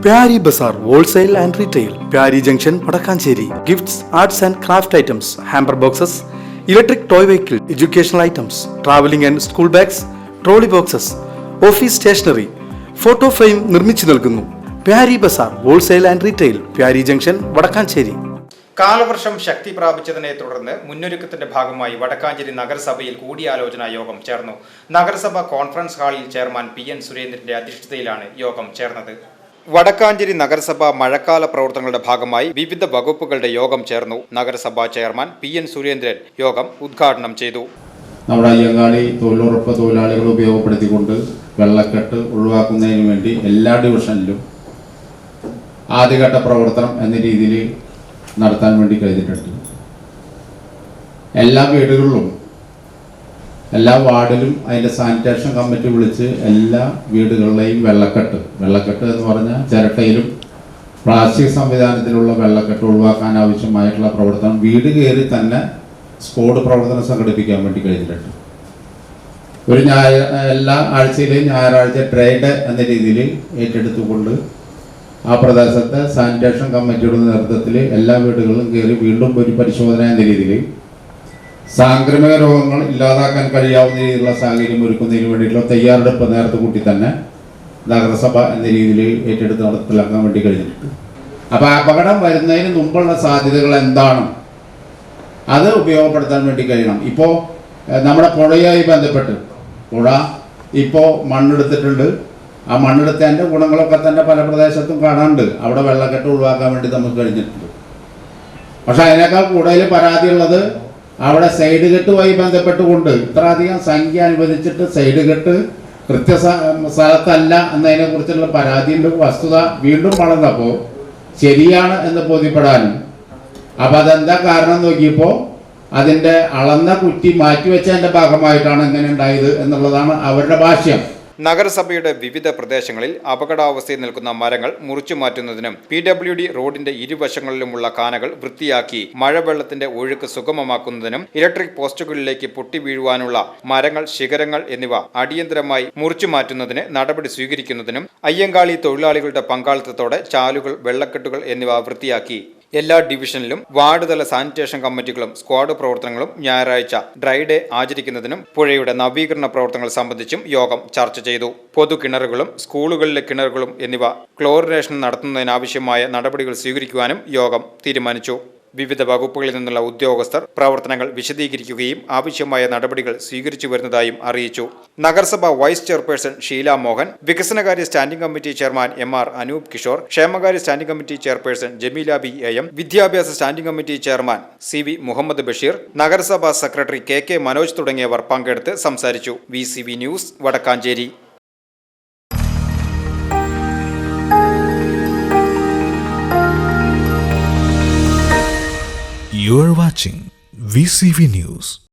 Pyari Bazaar Wholesale and Retail, Pyari Junction, Padakkancherry. Gifts, arts and craft items, hamper boxes, electric toy vehicle, educational items, traveling and school bags, trolley boxes, office stationery, photo frame നിർമ്മിച്ചു നൽകുന്നു. Pyari Bazaar Wholesale and Retail, Pyari Junction, Padakkancherry. കാലവർഷം ശക്തി പ്രാപിച്ചതിനെ തുടർന്ന് മുന്നൊരുക്കത്തിന്റെ ഭാഗമായി വടക്കാഞ്ചേരി നഗരസഭയിൽ കൂടിയാലോചനാ യോഗം ചേർന്നു. നഗരസഭ conference ഹാളിൽ ചെയർമാൻ PN സുരേന്ദ്രന്റെ അധ്യക്ഷതയിലാണ് യോഗം ചേർന്നത്. വടക്കാഞ്ചേരി നഗരസഭ മഴക്കാല പ്രവർത്തനങ്ങളുടെ ഭാഗമായി വിവിധ വകുപ്പുകളുടെ യോഗം ചേർന്നു. നഗരസഭാ ചെയർമാൻ PN സുരേന്ദ്രൻ യോഗം ഉദ്ഘാടനം ചെയ്തു. നമ്മുടെ അയ്യങ്കാളി തൊഴിലുറപ്പ് തൊഴിലാളികളെ ഉപയോഗപ്പെടുത്തിക്കൊണ്ട് വെള്ളക്കെട്ട് ഒഴിവാക്കുന്നതിന് വേണ്ടി എല്ലാ ഡിവിഷനിലും ആദ്യഘട്ട പ്രവർത്തനം എന്ന രീതിയിൽ നടത്താൻ വേണ്ടി കഴിഞ്ഞിട്ടുണ്ട്. എല്ലാ വീടുകളിലും എല്ലാ വാർഡിലും അതിൻ്റെ സാനിറ്റേഷൻ കമ്മിറ്റി വിളിച്ച് എല്ലാ വീടുകളിലെയും വെള്ളക്കെട്ട് എന്ന് പറഞ്ഞാൽ ചിരട്ടയിലും പ്ലാസ്റ്റിക് സംവിധാനത്തിലുള്ള വെള്ളക്കെട്ട് ഒഴിവാക്കാൻ ആവശ്യമായിട്ടുള്ള പ്രവർത്തനം വീട് കയറി തന്നെ സ്ക്വാഡ് പ്രവർത്തനം സംഘടിപ്പിക്കാൻ വേണ്ടി കഴിഞ്ഞിട്ടുണ്ട്. ഒരു എല്ലാ ആഴ്ചയിലെയും ഞായറാഴ്ച ട്രേഡ് എന്ന രീതിയിൽ ഏറ്റെടുത്തുകൊണ്ട് ആ പ്രദേശത്തെ സാനിറ്റേഷൻ കമ്മിറ്റിയുടെ നേതൃത്വത്തിൽ എല്ലാ വീടുകളിലും കയറി വീണ്ടും ഒരു പരിശോധന എന്ന രീതിയിൽ സാംക്രമിക രോഗങ്ങൾ ഇല്ലാതാക്കാൻ കഴിയാവുന്ന രീതിയിലുള്ള സാഹചര്യം ഒരുക്കുന്നതിന് വേണ്ടിയിട്ടുള്ള തയ്യാറെടുപ്പ് നേരത്തെ കൂട്ടി തന്നെ നഗരസഭ എന്ന രീതിയിൽ ഏറ്റെടുത്ത് നടപ്പിലാക്കാൻ വേണ്ടി കഴിഞ്ഞിട്ടുണ്ട്. അപ്പോൾ അപകടം വരുന്നതിന് മുമ്പുള്ള സാധ്യതകൾ എന്താണ് അത് ഉപയോഗപ്പെടുത്താൻ വേണ്ടി കഴിയണം. ഇപ്പോൾ നമ്മുടെ പുഴയുമായി ബന്ധപ്പെട്ട് പുഴ ഇപ്പോൾ മണ്ണെടുത്തിട്ടുണ്ട്. ആ മണ്ണെടുത്തതിൻ്റെ ഗുണങ്ങളൊക്കെ തന്നെ പല പ്രദേശത്തും കാണാനുണ്ട്. അവിടെ വെള്ളക്കെട്ട് ഒഴിവാക്കാൻ വേണ്ടി നമുക്ക് കഴിഞ്ഞിട്ടുണ്ട്. പക്ഷെ അതിനേക്കാൾ കൂടുതൽ പരാതിയുള്ളത് അവിടെ സൈഡ് കെട്ടുമായി ബന്ധപ്പെട്ടുകൊണ്ട് ഇത്രയധികം സംഖ്യ അനുവദിച്ചിട്ട് സൈഡ് കെട്ട് സ്ഥലത്തല്ല എന്നതിനെ കുറിച്ചുള്ള പരാതിയുടെ വസ്തുത വീണ്ടും വളർന്നപ്പോൾ ശരിയാണ് എന്ന് ബോധ്യപ്പെടാനും അപ്പം അതെന്താ കാരണം നോക്കിയപ്പോൾ അതിൻ്റെ അളന്ന കുറ്റി മാറ്റിവെച്ചതിൻ്റെ ഭാഗമായിട്ടാണ് ഇങ്ങനെ ഉണ്ടായത് എന്നുള്ളതാണ് അവരുടെ ഭാഷ്യം. നഗരസഭയുടെ വിവിധ പ്രദേശങ്ങളിൽ അപകടാവസ്ഥയിൽ നിൽക്കുന്ന മരങ്ങൾ മുറിച്ചു മാറ്റുന്നതിനും PWD റോഡിന്റെ ഇരുവശങ്ങളിലുമുള്ള കാനകൾ വൃത്തിയാക്കി മഴവെള്ളത്തിന്റെ ഒഴുക്ക് സുഗമമാക്കുന്നതിനും ഇലക്ട്രിക് പോസ്റ്റുകളിലേക്ക് പൊട്ടി വീഴുവാനുള്ള മരങ്ങൾ, ശിഖരങ്ങൾ എന്നിവ അടിയന്തരമായി മുറിച്ചു മാറ്റുന്നതിന് നടപടി സ്വീകരിക്കുന്നതിനും അയ്യങ്കാളി തൊഴിലാളികളുടെ പങ്കാളിത്തത്തോടെ ചാലുകൾ, വെള്ളക്കെട്ടുകൾ എന്നിവ വൃത്തിയാക്കി എല്ലാ ഡിവിഷനിലും വാർഡ് തല സാനിറ്റേഷൻ കമ്മിറ്റികളും സ്ക്വാഡ് പ്രവർത്തനങ്ങളും ഞായറാഴ്ച ഡ്രൈ ഡേ ആചരിക്കുന്നതിനും പുഴയുടെ നവീകരണ പ്രവർത്തനങ്ങൾ സംബന്ധിച്ചും യോഗം ചർച്ച ചെയ്തു. പൊതു കിണറുകളും സ്കൂളുകളിലെ കിണറുകളും എന്നിവ ക്ലോറിനേഷൻ നടത്തുന്നതിനാവശ്യമായ നടപടികൾ സ്വീകരിക്കുവാനും യോഗം തീരുമാനിച്ചു. വിവിധ വകുപ്പുകളിൽ നിന്നുള്ള ഉദ്യോഗസ്ഥർ പ്രവർത്തനങ്ങൾ വിശദീകരിക്കുകയും ആവശ്യമായ നടപടികൾ സ്വീകരിച്ചു വരുന്നതായും അറിയിച്ചു. നഗരസഭ വൈസ് ചെയർപേഴ്സൺ ഷീല മോഹൻ, വികസനകാര്യ standing committee chairman MR Anoop Kishore, ക്ഷേമകാര്യ standing committee chairperson Jameela B AM, വിദ്യാഭ്യാസ standing committee chairman CV Muhammad Basheer, നഗരസഭാ സെക്രട്ടറി KK മനോജ് തുടങ്ങിയവർ പങ്കെടുത്ത് സംസാരിച്ചു. VCV news, Vadakkanchery. You are watching VCV News.